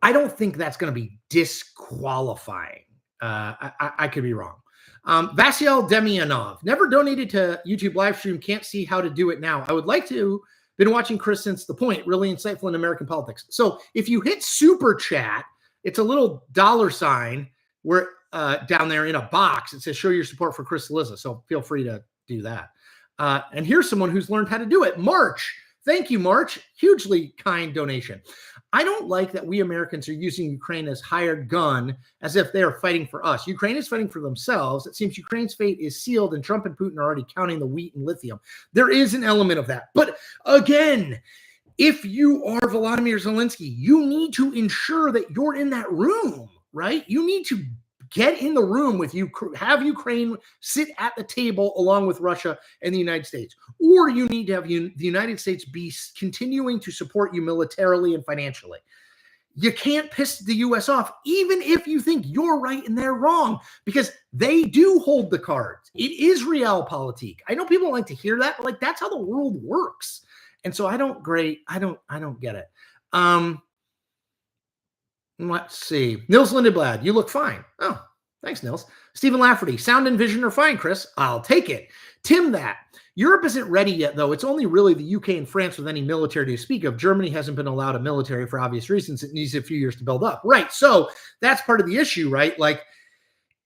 I don't think that's going to be disqualifying. I could be wrong. Vasyl Demyanov, never donated to YouTube Livestream. Can't see how to do it now. I would like to. Been watching Chris since the point. Really insightful in American politics. So if you hit super chat, it's a little $ where down there in a box. It says show your support for Chris Cillizza. So feel free to do that. And here's someone who's learned how to do it. March. Thank you, March. Hugely kind donation. I don't like that we Americans are using Ukraine as hired gun as if they are fighting for us. Ukraine is fighting for themselves. It seems Ukraine's fate is sealed and Trump and Putin are already counting the wheat and lithium. There is an element of that. But again, if you are Volodymyr Zelensky, you need to ensure that you're in that room, right? You need to get in the room with you, have Ukraine sit at the table along with Russia and the United States. Or you need to have the United States be continuing to support you militarily and financially. You can't piss the U.S. off, even if you think you're right and they're wrong, because they do hold the cards. It is Realpolitik. I know people like to hear that, but like that's how the world works. And so I don't get it. Let's see. Nils Lindeblad, you look fine. Oh, thanks, Nils. Stephen Lafferty, sound and vision are fine, Chris. I'll take it. Tim, that. Europe isn't ready yet, though. It's only really the UK and France with any military to speak of. Germany hasn't been allowed a military for obvious reasons. It needs a few years to build up. Right. So that's part of the issue, right? Like,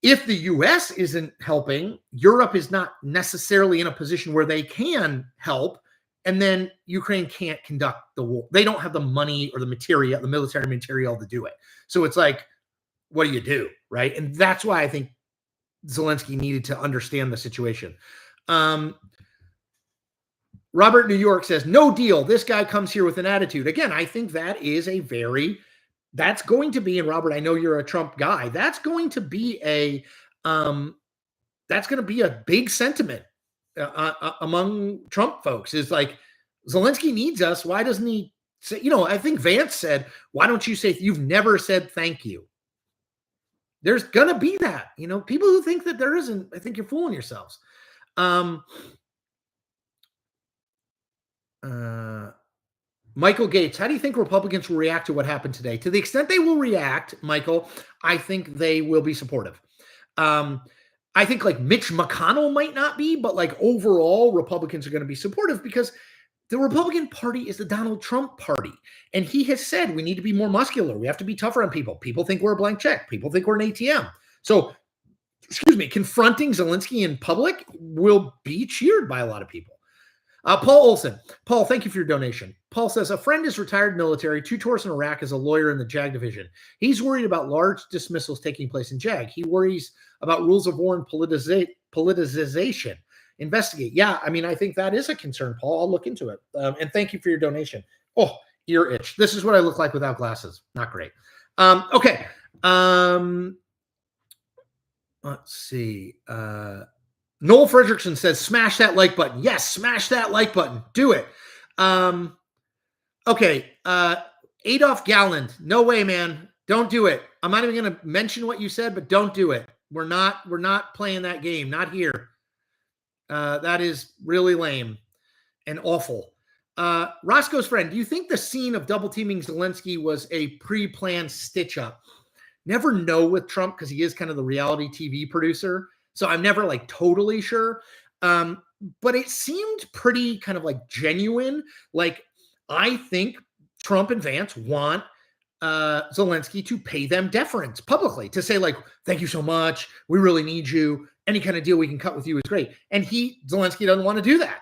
if the US isn't helping, Europe is not necessarily in a position where they can help. And then Ukraine can't conduct the war. They don't have the money or the material, the military material to do it. So it's like, what do you do, right? And that's why I think Zelensky needed to understand the situation. Robert New York says, no deal. This guy comes here with an attitude. Again, I think that is that's going to be, and Robert, I know you're a Trump guy. That's going to be a big sentiment among Trump folks, is like, Zelensky needs us. Why doesn't he say, I think Vance said, why don't you say, you've never said thank you. There's going to be that, people who think that there isn't, I think you're fooling yourselves. Michael Gates, how do you think Republicans will react to what happened today? To the extent they will react, Michael, I think they will be supportive. I think like Mitch McConnell might not be, but like overall, Republicans are going to be supportive because the Republican Party is the Donald Trump party. And he has said we need to be more muscular. We have to be tougher on people. People think we're a blank check. People think we're an ATM. So, excuse me, confronting Zelensky in public will be cheered by a lot of people. Paul Olson. Paul, thank you for your donation. Paul says, a friend is retired military, 2 tours in Iraq as a lawyer in the JAG division. He's worried about large dismissals taking place in JAG. He worries about rules of war and politicization. Investigate. Yeah, I mean, I think that is a concern, Paul. I'll look into it. And thank you for your donation. Oh, ear itch. This is what I look like without glasses. Not great. Okay. Let's see. Noel Fredrickson says, smash that like button. Yes, smash that like button. Do it. Okay. Adolf Galland. No way, man. Don't do it. I'm not even going to mention what you said, but don't do it. We're not playing that game. Not here. That is really lame and awful. Roscoe's friend, do you think the scene of double teaming Zelensky was a pre-planned stitch up? Never know with Trump because he is kind of the reality TV producer. So I'm never like totally sure. But it seemed pretty kind of like genuine. Like I think Trump and Vance want Zelensky to pay them deference publicly, to say like, thank you so much. We really need you. Any kind of deal we can cut with you is great. And Zelensky doesn't want to do that,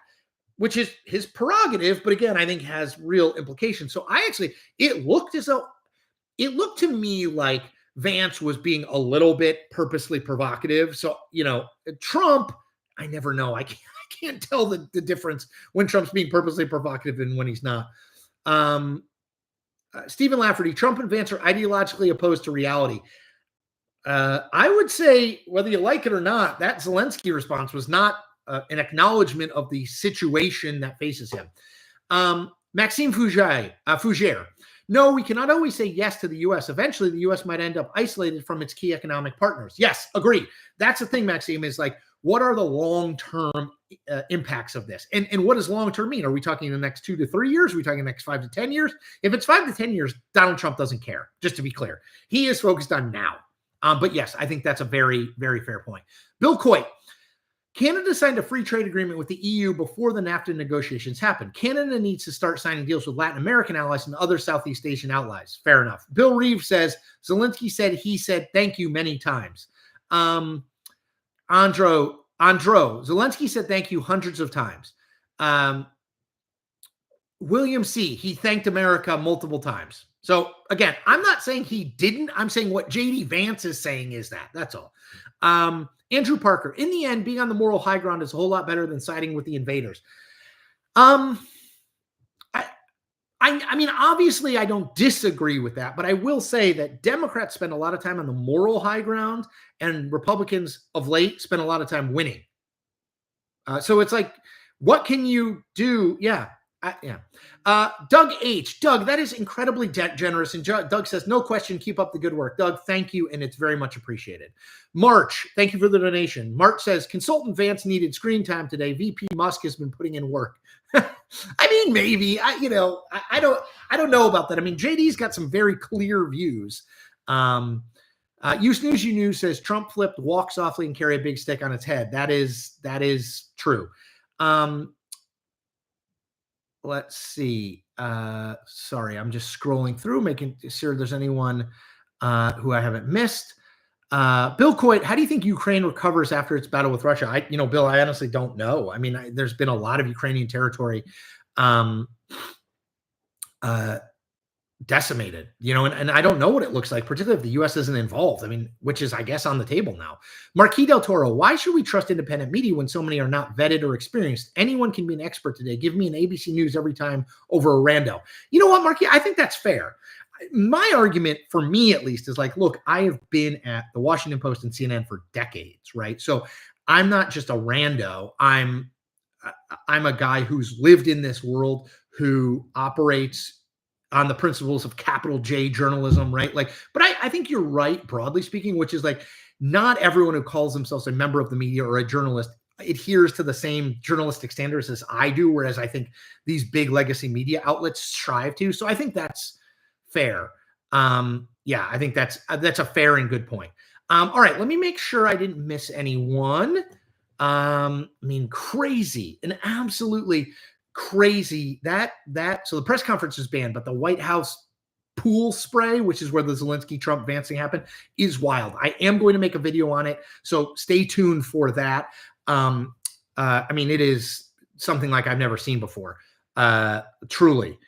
which is his prerogative. But again, I think has real implications. So it looked to me like Vance was being a little bit purposely provocative. So, Trump, I never know. I can't tell the difference when Trump's being purposely provocative and when he's not. Stephen Lafferty, Trump and Vance are ideologically opposed to reality. I would say, whether you like it or not, that Zelensky response was not an acknowledgement of the situation that faces him. Maxime Fougère. No, we cannot always say yes to the U.S. Eventually, the U.S. might end up isolated from its key economic partners. Yes, agree. That's the thing, Maxime, is like, what are the long-term impacts of this? And what does long-term mean? Are we talking the next 2 to 3 years? Are we talking the next 5 to 10 years? If it's 5 to 10 years, Donald Trump doesn't care, just to be clear. He is focused on now. But yes, I think that's a very, very fair point. Bill Coit. Canada signed a free trade agreement with the EU before the NAFTA negotiations happened. Canada needs to start signing deals with Latin American allies and other Southeast Asian allies. Fair enough. Bill Reeves says, Zelensky said he said thank you many times. Andro, Zelensky said thank you hundreds of times. William C., he thanked America multiple times. So again, I'm not saying he didn't. I'm saying what J.D. Vance is saying is that. That's all. Andrew Parker, in the end, being on the moral high ground is a whole lot better than siding with the invaders. I mean, obviously, I don't disagree with that, but I will say that Democrats spend a lot of time on the moral high ground, and Republicans of late spend a lot of time winning. So it's like, what can you do? Yeah. Doug H. Doug, that is incredibly generous. And Doug says, no question, keep up the good work. Doug, thank you, and it's very much appreciated. March, thank you for the donation. March says, consultant Vance needed screen time today. VP Musk has been putting in work. I mean, maybe. I don't know about that. I mean, JD's got some very clear views. You Snooze You Knew says, Trump flipped, walk softly and carry a big stick on its head. That is true. Let's see. Sorry, I'm just scrolling through, making sure there's anyone who I haven't missed. Bill Coit, how do you think Ukraine recovers after its battle with Russia? Bill, I honestly don't know. I mean, there's been a lot of Ukrainian territory decimated, and I don't know what it looks like, particularly if the U.S. isn't involved. I mean, which is, I guess, on the table now. Marquis Del Toro, why should we trust independent media when so many are not vetted or experienced? Anyone can be an expert today. Give me an ABC News every time over a rando. You know what, Marquis? I think that's fair. My argument, for me at least, is like, look, I have been at the Washington Post and CNN for decades, right? So I'm not just a rando. I'm a guy who's lived in this world, who operates on the principles of capital J journalism, right? Like, but I think you're right, broadly speaking, which is like, not everyone who calls themselves a member of the media or a journalist adheres to the same journalistic standards as I do, whereas I think these big legacy media outlets strive to. So I think that's fair. I think that's a fair and good point. All right, let me make sure I didn't miss anyone. I mean, crazy, and absolutely crazy. So the press conference is banned, but the White House pool spray, which is where the Zelensky Trump vancing happened, is wild. I am going to make a video on it, so stay tuned for that. I mean, it is something like I've never seen before. Truly,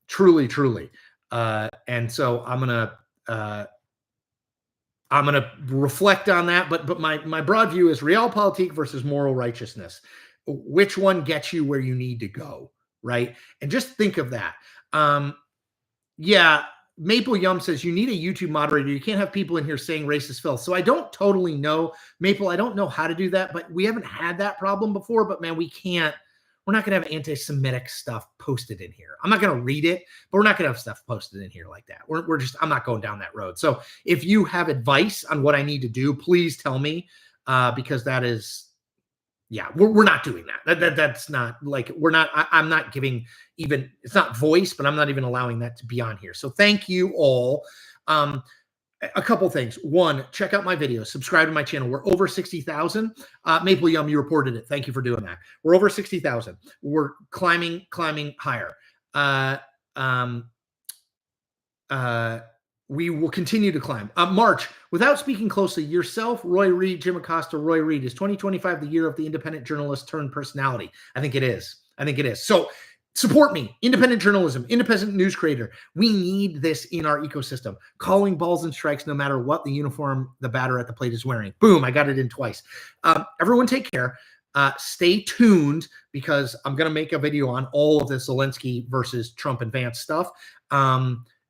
truly. And so I'm gonna reflect on that, but my broad view is realpolitik versus moral righteousness. Which one gets you where you need to go, right? And just think of that. Yeah, Maple Yum says you need a YouTube moderator. You can't have people in here saying racist filth. So I don't totally know, Maple. I don't know how to do that, but we haven't had that problem before. But man, we can't. We're not going to have anti-Semitic stuff posted in here. I'm not going to read it, but we're not going to have stuff posted in here like that. I'm not going down that road. So if you have advice on what I need to do, please tell me, because that is, yeah, we're not doing that. That's not like, I'm not giving even, it's not voice, but I'm not even allowing that to be on here. So thank you all. A couple things. One, check out my videos, subscribe to my channel. We're over 60,000. Maple Yum, you reported it. Thank you for doing that. We're over 60,000. We're climbing higher. We will continue to climb. March, without speaking closely, yourself, Roy Reed, Jim Acosta, Roy Reed, is 2025 the year of the independent journalist turned personality? I think it is. So support me. Independent journalism, independent news creator. We need this in our ecosystem. Calling balls and strikes no matter what the uniform the batter at the plate is wearing. Boom, I got it in twice. Everyone take care. Stay tuned, because I'm going to make a video on all of the Zelensky versus Trump and Vance stuff.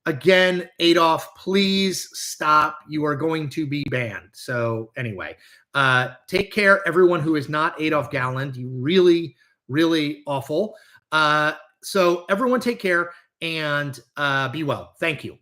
Again, Adolf, please stop. You are going to be banned. So anyway, take care, everyone who is not Adolf Galland. You really, really awful. So everyone take care and be well. Thank you.